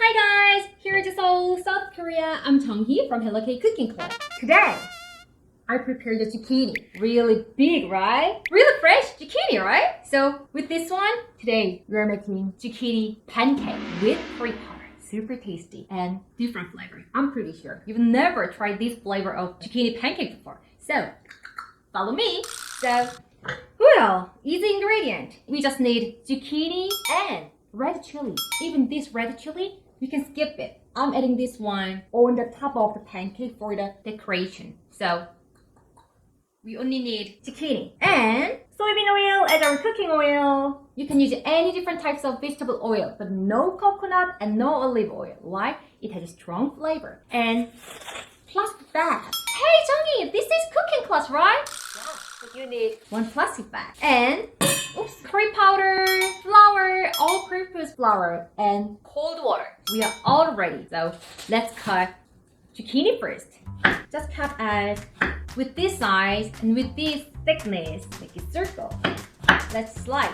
Hi guys, here is Seoul, South Korea. I'm Junghee from Hello K Cooking Club. Today, I prepared the zucchini. Really big, right? Really fresh zucchini, right? So with this one, today we're making zucchini pancake with curry powder. Super tasty and different flavor. I'm pretty sure you've never tried this flavor of zucchini pancake before. So follow me. So, well, easy ingredient. We just need zucchini and red chili. Even this red chili, you can skip it. I'm adding this one on the top of the pancake for the decoration. So we only need zucchini and soybean oil as our cooking oil. You can use any different types of vegetable oil, but no coconut and no olive oil. Why? It has a strong flavor. And plastic bag. Hey, Junghee, this is cooking class, right? Yeah. So you need one plastic bag and curry powder, flour, all-purpose flour, and cold water. We are all ready. So let's cut zucchini first. Just cut as with this size and with this thickness, make it circle. Let's slice.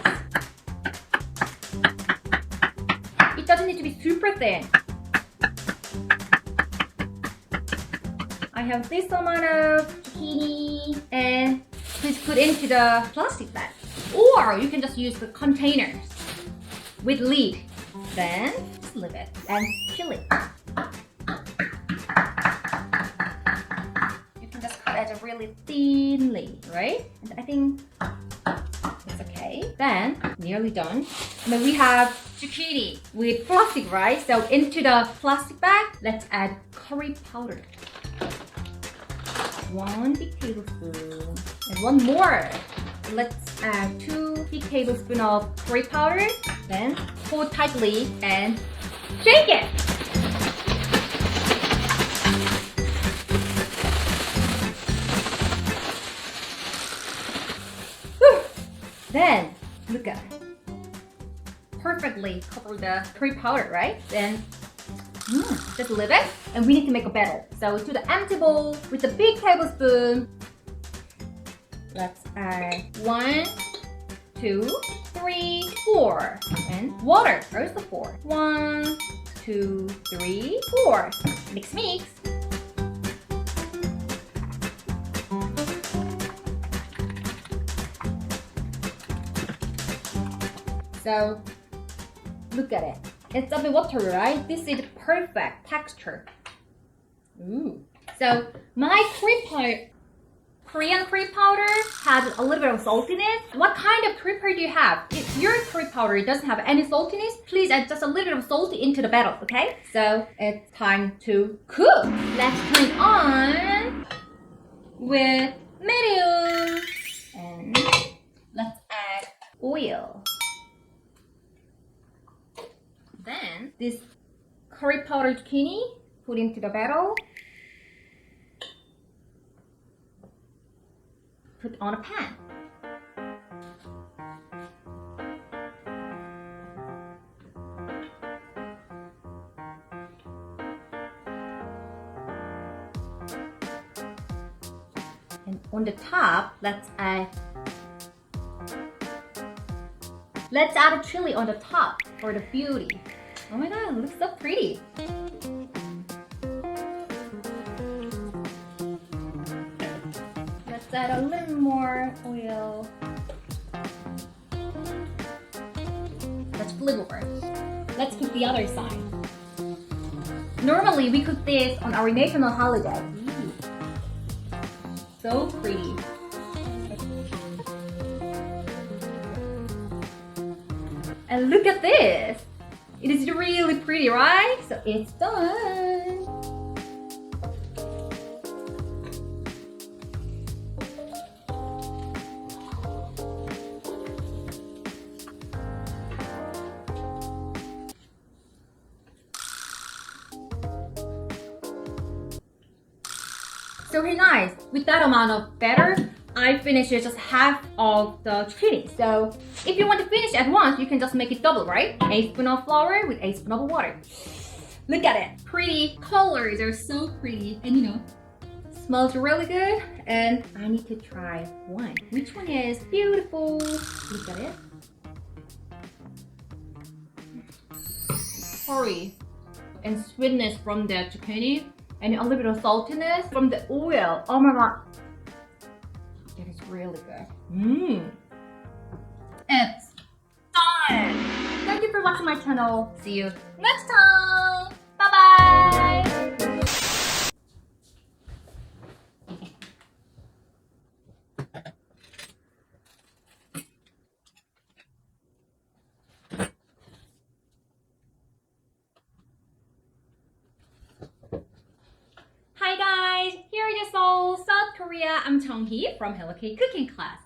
It doesn't need to be super thin. I have this amount of zucchini and please put into the plastic bag. Or you can just use the containers with lid. Then just leave it and chill it. You can just cut it really thinly, right? And I think it's okay. Then nearly done. And then we have zucchini with plastic, right? So into the plastic bag, let's add curry powder. 1 big tablespoon and one more. Let's add 2 big tablespoons of curry powder. Then hold tightly and shake it. Whew. Then look at it. Perfectly cover the curry powder, right? Then just leave it, and we need to make a batter. So to the empty bowl with the big tablespoon, let's add 1, 2, 3, 4, and water. Where's the 4? 1, 2, 3, 4. Mix, mix. So look at it. It's a bit watery, right? This is perfect texture. Ooh. So my Korean curry powder has a little bit of saltiness. What kind of curry powder do you have? If your curry powder doesn't have any saltiness, please add just a little bit of salt into the batter, okay? So it's time to cook. Let's turn it on with medium. And let's add oil. Then this curry powder zucchini put into the batter. Put on a pan. And on the top, let's add a chili on the top for the beauty. Oh my god, it looks so pretty. Let's add a little more oil. Let's flip over. Let's cook the other side. Normally we cook this on our national holiday. So pretty. And look at this! It is really pretty, right? So it's done! So very nice! With that amount of batter, I finished just half of the zucchini. So if you want to finish at once, you can just make it double, right? 8 spoons of flour with 8 spoons of water. Look at it. Pretty colors are so pretty. And you know, smells really good. And I need to try one. Which one is beautiful? Look at it. Curry. and sweetness from the zucchini and a little bit of saltiness from the oil. Oh my god. It is really good. It's done! Thank you for watching my channel. See you next time! Bye bye! Hi guys, here is Seoul, South Korea. I'm Junghee from Hello K Cooking Class.